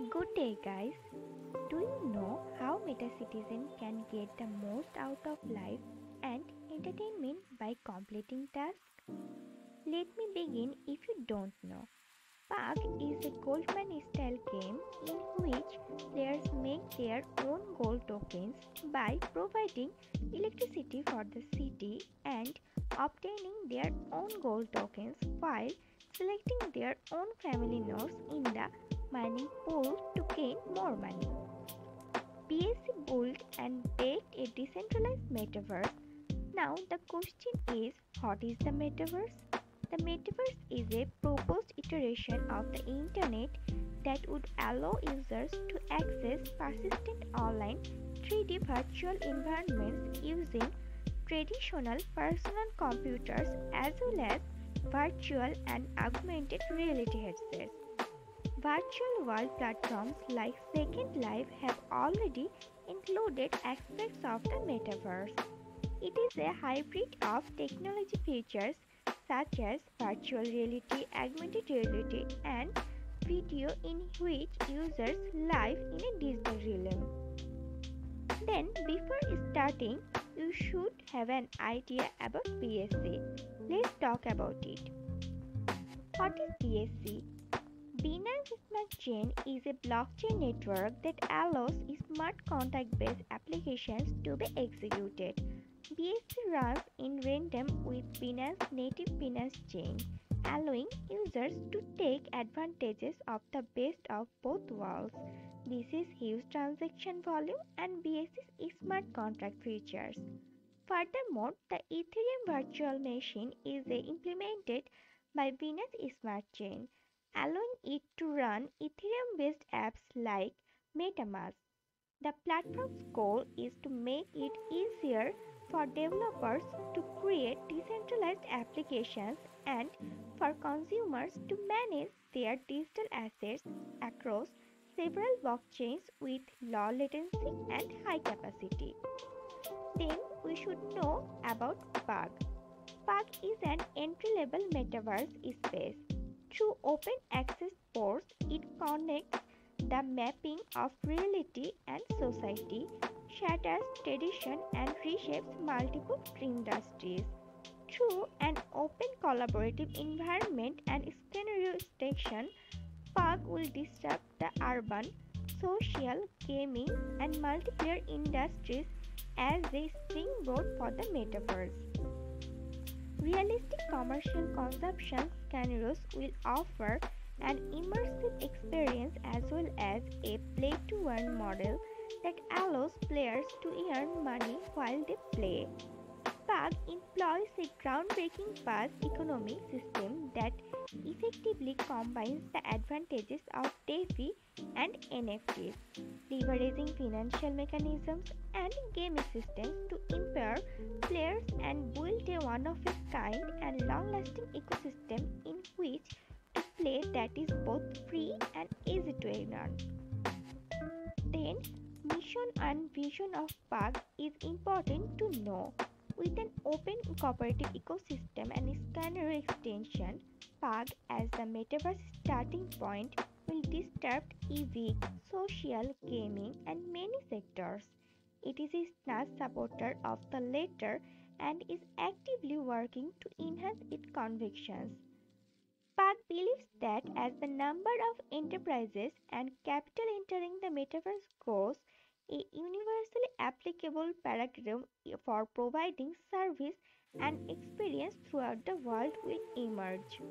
Good day, guys. Do you know how MetaCitizen can get the most out of life and entertainment by completing tasks? Let me begin if you don't know. Park is a Goldman style game in which players make their own gold tokens by providing electricity for the city and obtaining their own gold tokens while selecting their own family nodes in the mining pool to gain more money. BSC built and baked a decentralized metaverse. Now the question is, what is the metaverse? The metaverse is a proposed iteration of the internet that would allow users to access persistent online 3D virtual environments using traditional personal computers as well as virtual and augmented reality headsets. Virtual world platforms like Second Life have already included aspects of the metaverse. It is a hybrid of technology features such as virtual reality, augmented reality, and video in which users live in a digital realm. Then, before starting, you should have an idea about BSC. Let's talk about it. What is BSC? Binance Smart Chain is a blockchain network that allows smart contract-based applications to be executed. BSC runs in random with Binance native Binance Chain, allowing users to take advantages of the best of both worlds. This is huge transaction volume and BSC's smart contract features. Furthermore, the Ethereum virtual machine is implemented by Binance Smart Chain, allowing it to run Ethereum-based apps like MetaMask. The platform's goal is to make it easier for developers to create decentralized applications and for consumers to manage their digital assets across several blockchains with low latency and high capacity. Then we should know about Pug. Pug is an entry-level metaverse space. Through open access ports, it connects the mapping of reality and society, shatters tradition, and reshapes multiple industries. Through an open collaborative environment and scenario extraction, Pug will disrupt the urban, social, gaming, and multiplayer industries as a springboard for the metaverse. Realistic commercial consumption scenarios will offer an immersive experience as well as a play-to-earn model that allows players to earn money while they play. PUG employs a groundbreaking pass economy system that effectively combines the advantages of DeFi and NFTs, leveraging financial mechanisms and gaming systems to empower players and build a one-of-a-kind and long-lasting ecosystem in which to play that is both free and easy to learn. Then, mission and vision of PUG is important to know. With an open cooperative ecosystem and scenario extension, PUG as the metaverse starting point will disrupt EV, social, gaming, and many sectors. It is a staunch supporter of the latter and is actively working to enhance its convictions. PUG believes that as the number of enterprises and capital entering the metaverse grows, a universally applicable paradigm for providing service and experience throughout the world will emerge.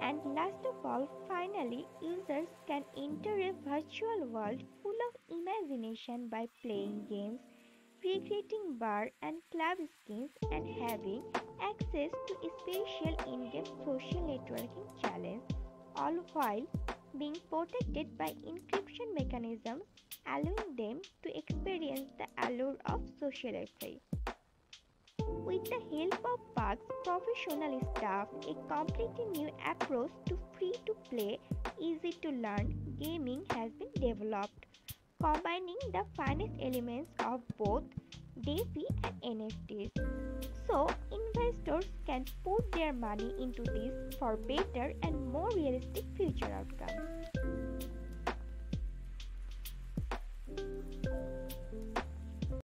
And last of all, finally, users can enter a virtual world full of imagination by playing games, recreating bar and club skins, and having access to special in-game social networking channels, all while being protected by encryption mechanisms, allowing them to experience the allure of sociality. With the help of PUG's professional staff, a completely new approach to free-to-play, easy-to-learn gaming has been developed, combining the finest elements of both DeFi and NFTs. So, investors can put their money into this for better and more realistic future outcomes.